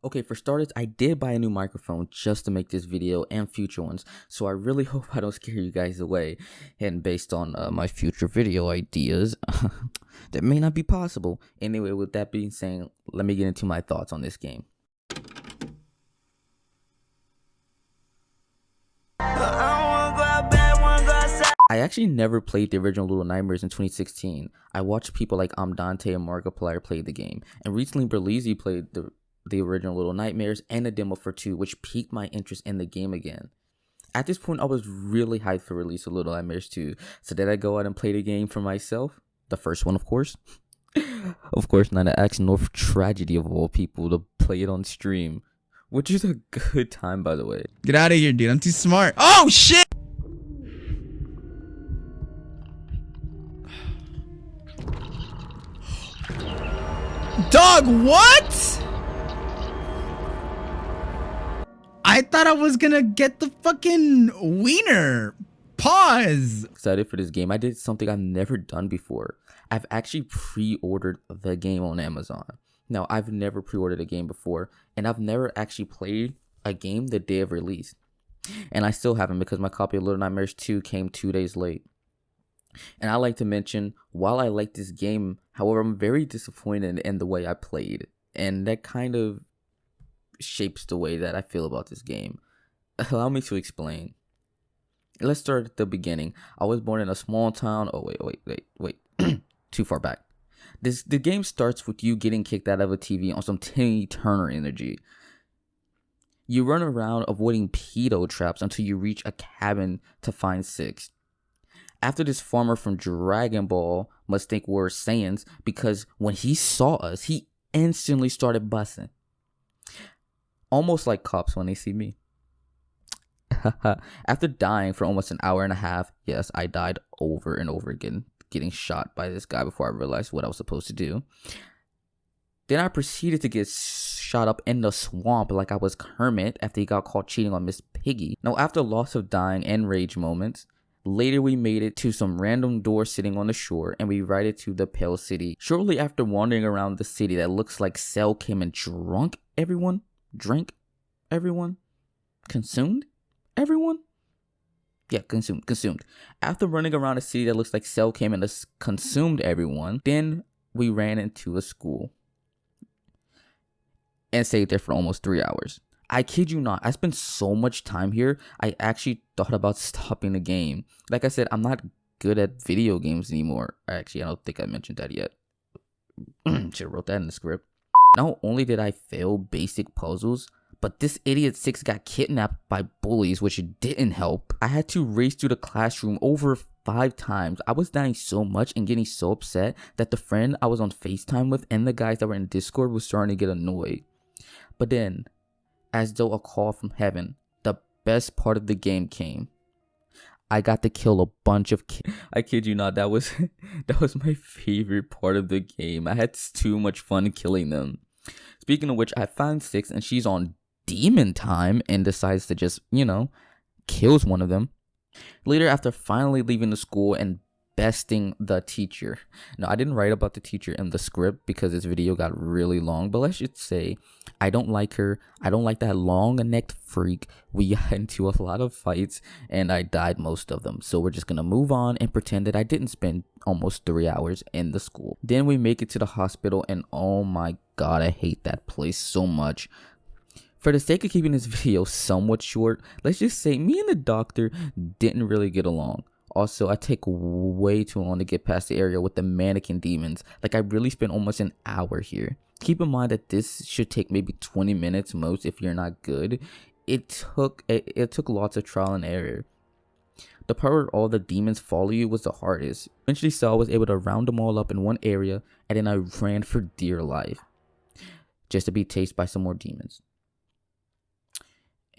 Okay, for starters, I did buy a new microphone just to make this video and future ones, so I really hope I don't scare you guys away. And based on my future video ideas, that may not be possible. Anyway, with that being said, let me get into my thoughts on this game. I actually never played the original Little Nightmares in 2016. I watched people like Dante and Markiplier play the game, and recently Berlizzi played the original Little Nightmares and a demo for 2, which piqued my interest in the game again. At this point, I was really hyped for release of Little Nightmares 2, so did I go out and play the game for myself? The first one, of course. Of course, not to ask North Tragedy of all people to play it on stream, which is a good time, by the way. Get out of here, dude. I'm too smart. Oh, shit! Dog, what? I thought I was gonna get the fucking wiener. Pause. Excited for this game. I did something I've never done before. I've actually pre-ordered the game on Amazon. Now, I've never pre-ordered a game before, and I've never actually played a game the day of release. And I still haven't, because my copy of Little Nightmares 2 came 2 days late. And I like to mention, while I like this game, however, I'm very disappointed in the way I played. And that kind of shapes the way that I feel about this game. Allow me to explain. Let's start at the beginning. I was born in a small town. Oh, wait. Too far back. The game starts with you getting kicked out of a TV on some Timmy Turner energy. You run around avoiding pedo traps until you reach a cabin to find SIxx. After this farmer from Dragon Ball must think we're Saiyans, because when he saw us, he instantly started busting. Almost like cops when they see me. After dying for almost an hour and a half, yes, I died over and over again, getting shot by this guy before I realized what I was supposed to do. Then I proceeded to get shot up in the swamp like I was Kermit after he got caught cheating on Miss Piggy. Now, after lots of dying and rage moments, later we made it to some random door sitting on the shore, and we ride it to the Pale City. Shortly after wandering around the city that looks like Cell came and drank everyone, consumed everyone? Yeah, consumed. After running around a city that looks like Cell came and consumed everyone, then we ran into a school and stayed there for almost 3 hours. I kid you not, I spent so much time here, I actually thought about stopping the game. Like I said, I'm not good at video games anymore. Actually, I don't think I mentioned that yet. Should have wrote that in the script. Not only did I fail basic puzzles, but this idiot SIxx got kidnapped by bullies, which didn't help. I had to race through the classroom over 5 times. I was dying so much and getting so upset that the friend I was on FaceTime with and the guys that were in Discord was starting to get annoyed. But then, as though a call from heaven, the best part of the game came. I got to kill a bunch of kids. I kid you not, that was my favorite part of the game. I had too much fun killing them. Speaking of which, I found SIxx and she's on demon time and decides to just, kills one of them. Later, after finally leaving the school and besting the teacher. Now, I didn't write about the teacher in the script because this video got really long, but let's just say I don't like her. I don't like that long-necked freak. We got into a lot of fights and I died most of them. So we're just gonna move on and pretend that I didn't spend almost 3 hours in the school. Then we make it to the hospital and oh my god, I hate that place so much. For the sake of keeping this video somewhat short, let's just say me and the doctor didn't really get along. Also, I take way too long to get past the area with the mannequin demons. Like, I really spent almost an hour here. Keep in mind that this should take maybe 20 minutes most if you're not good. It took lots of trial and error. The part where all the demons follow you was the hardest. Eventually, Saul was able to round them all up in one area, and then I ran for dear life. Just to be chased by some more demons.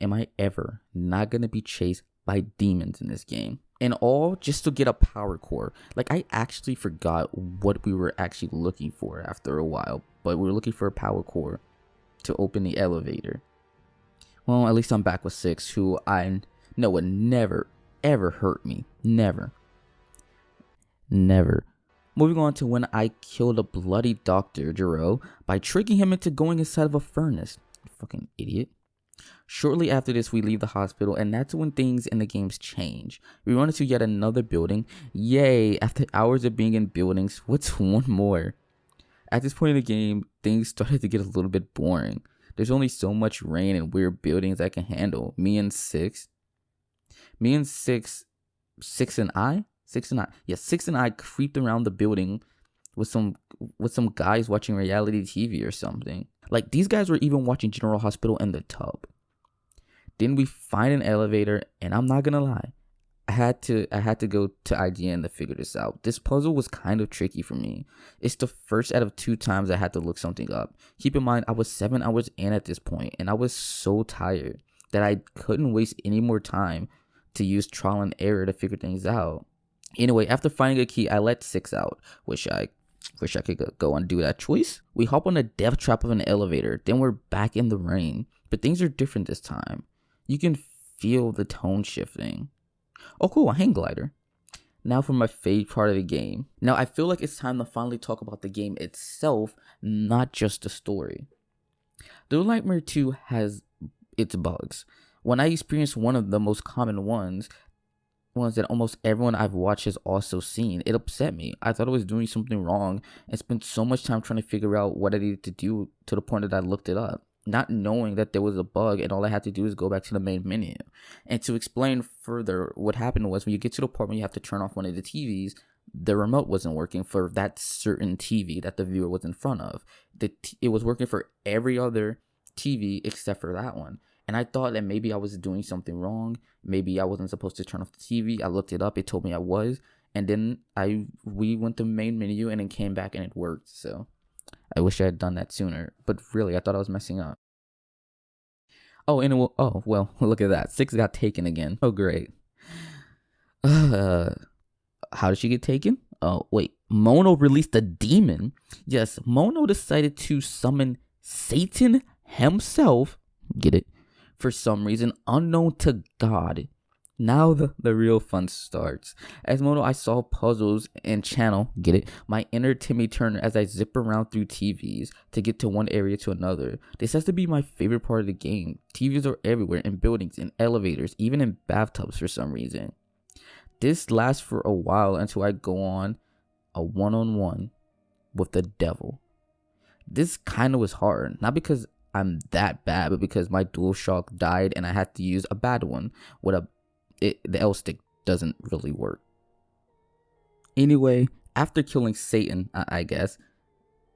Am I ever not going to be chased by demons in this game? And all just to get a power core. Like, I actually forgot what we were actually looking for after a while. But we were looking for a power core to open the elevator. Well, at least I'm back with SIxx, who I know would never, ever hurt me. Never. Moving on to when I killed a bloody Dr. Gero by tricking him into going inside of a furnace. Fucking idiot. Shortly after this, we leave the hospital, and that's when things in the games change. We run into yet another building. Yay, after hours of being in buildings, what's one more? At this point in the game, things started to get a little bit boring. There's only so much rain and weird buildings I can handle. Me and SIxx, SIxx and I creeped around the building with some guys watching reality TV or something. Like, these guys were even watching General Hospital in the tub. Then we find an elevator, and I'm not gonna lie, I had to go to IGN to figure this out. This puzzle was kind of tricky for me. It's the first out of 2 times I had to look something up. Keep in mind, I was 7 hours in at this point, and I was so tired that I couldn't waste any more time to use trial and error to figure things out. Anyway, after finding a key, I let SIxx out. Wish I could go and do that choice. We hop on the death trap of an elevator, then we're back in the rain. But things are different this time. You can feel the tone shifting. Oh cool, a hang glider. Now for my favorite part of the game. Now I feel like it's time to finally talk about the game itself, not just the story. Little Nightmare 2 has its bugs. When I experienced one of the most common ones that almost everyone I've watched has also seen, it upset me. I thought I was doing something wrong and spent so much time trying to figure out what I needed to do, to the point that I looked it up, not knowing that there was a bug, and all I had to do is go back to the main menu. And to explain further, what happened was, when you get to the part when you have to turn off one of the TVs, the remote wasn't working for that certain TV that the viewer was in front of. It was working for every other TV except for that one. And I thought that maybe I was doing something wrong. Maybe I wasn't supposed to turn off the TV. I looked it up. It told me I was. And then we went to main menu and then came back and it worked. So I wish I had done that sooner. But really, I thought I was messing up. Oh, and well, look at that. SIxx got taken again. Oh, great. How did she get taken? Oh, wait. Mono released a demon. Yes, Mono decided to summon Satan himself. Get it? For some reason unknown to God. Now the real fun starts. As Mono, I solve puzzles and channel, get it, my inner Timmy Turner as I zip around through TVs to get to one area to another. This has to be my favorite part of the game. TVs are everywhere, in buildings, in elevators, even in bathtubs for some reason. This lasts for a while until I go on a one-on-one with the devil. This kind of was hard, not because I'm that bad, but because my DualShock died and I had to use a bad one with the L stick doesn't really work. Anyway, after killing Satan, I guess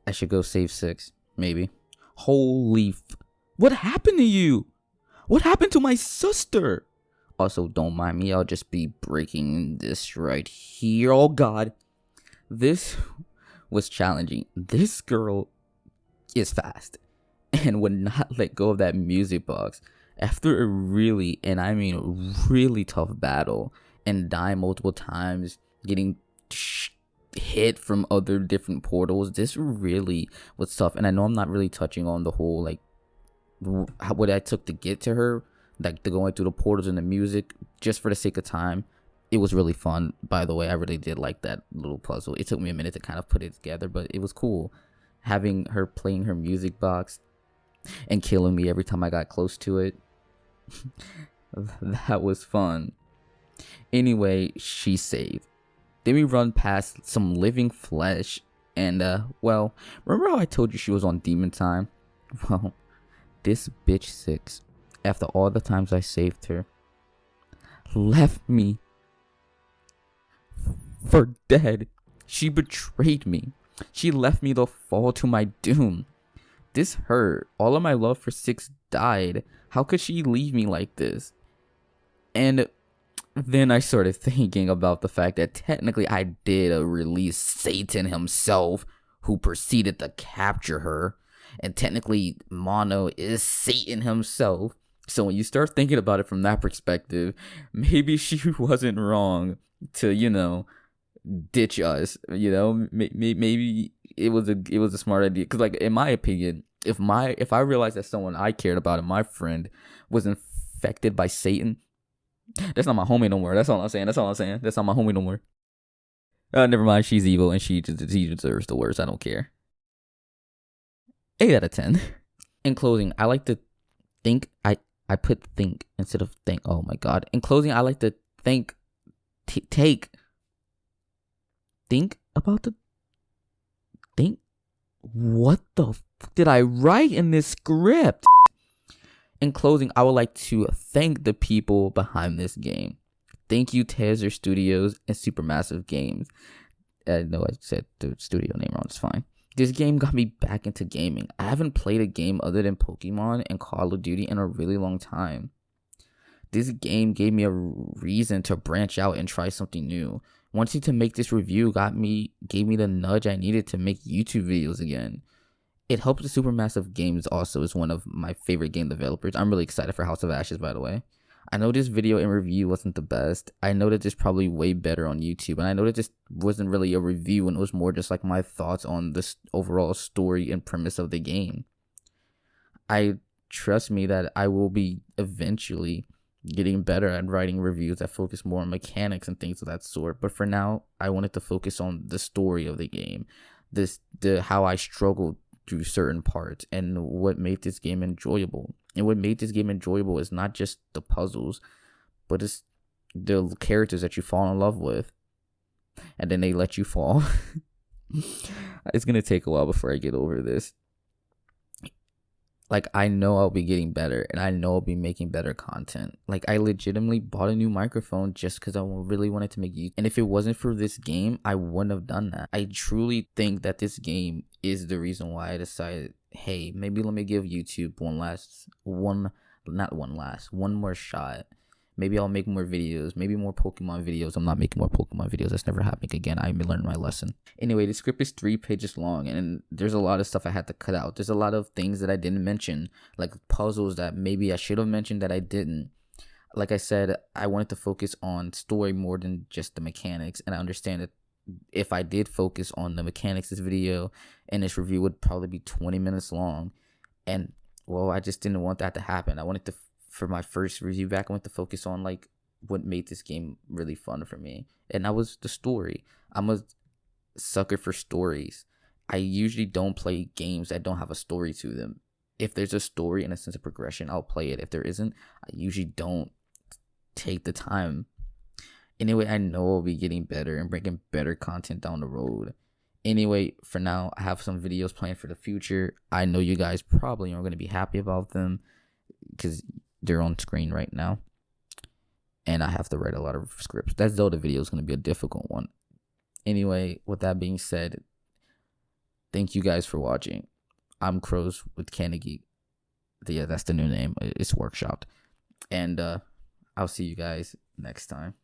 I should go save SIxx, maybe. Holy what happened to you? What happened to my sister? Also, don't mind me, I'll just be breaking this right here. Oh god. This was challenging. This girl is fast and would not let go of that music box. After a really, and I mean really tough battle, and dying multiple times, getting hit from other different portals, this really was tough. And I know I'm not really touching on the whole, like, what I took to get to her, like the going through the portals and the music, just for the sake of time. It was really fun, by the way. I really did like that little puzzle. It took me a minute to kind of put it together, but it was cool having her playing her music box and killing me every time I got close to it. That was fun. Anyway, she saved. Then we run past some living flesh, and well, remember how I told you she was on demon time? Well, this bitch SIxx, after all the times I saved her, left me for dead. She betrayed me. She left me to fall to my doom. This hurt. All of my love for SIxx died. How could she leave me like this? And then I started thinking about the fact that technically I did release Satan himself, who proceeded to capture her. And technically Mono is Satan himself. So when you start thinking about it from that perspective, maybe she wasn't wrong to, you know, ditch us. You know, maybe it was a smart idea. Because, like, in my opinion, if I realized that someone I cared about and my friend was infected by Satan, that's not my homie no more. That's all I'm saying. That's not my homie no more. Never mind. She's evil and she deserves the worst. I don't care. 8 out of 10. In closing, I like to think. I put think instead of think. Oh my god. In closing, I like to think. Think about the think. What the did I write in this script? In closing, I would like to thank the people behind this game. Thank you, Taser Studios and Supermassive Games. No, I said the studio name wrong. It's fine. This game got me back into gaming. I haven't played a game other than Pokemon and Call of Duty in a really long time. This game gave me a reason to branch out and try something new. Wanting to make this review gave me the nudge I needed to make YouTube videos again. It helps the Supermassive Games also is one of my favorite game developers. I'm really excited for House of Ashes, by the way. I know this video and review wasn't the best. I know that this probably way better on YouTube. And I know that this wasn't really a review and it was more just like my thoughts on this overall story and premise of the game. I trust me that I will be eventually getting better at writing reviews that focus more on mechanics and things of that sort. But for now, I wanted to focus on the story of the game. How I struggled through certain parts and what made this game enjoyable. And what made this game enjoyable is not just the puzzles, but it's the characters that you fall in love with and then they let you fall. It's gonna take a while before I get over this. Like, I know I'll be getting better and I know I'll be making better content. Like, I legitimately bought a new microphone just because I really wanted to make YouTube. And if it wasn't for this game, I wouldn't have done that. I truly think that this game is the reason why I decided, hey, maybe let me give YouTube one more shot. Maybe I'll make more videos, maybe more Pokemon videos. I'm not making more Pokemon videos. That's never happening again. I learned my lesson. Anyway, the script is 3 pages long and there's a lot of stuff I had to cut out. There's a lot of things that I didn't mention, like puzzles that maybe I should have mentioned that I didn't. Like I said, I wanted to focus on story more than just the mechanics. And I understand that if I did focus on the mechanics, this video and this review would probably be 20 minutes long. And well, I just didn't want that to happen. I wanted to, for my first review back, I want to focus on like what made this game really fun for me, and that was the story. I'm a sucker for stories. I usually don't play games that don't have a story to them. If there's a story and a sense of progression, I'll play it. If there isn't, I usually don't take the time. Anyway, I know I'll be getting better and bringing better content down the road. Anyway, for now, I have some videos planned for the future. I know you guys probably aren't going to be happy about them because they're on screen right now and I have to write a lot of scripts. That Zelda video is going to be a difficult one. Anyway, with that being said, thank you guys for watching. I'm Crows with Candy Geek. Yeah, that's the new name. It's workshopped. And I'll see you guys next time.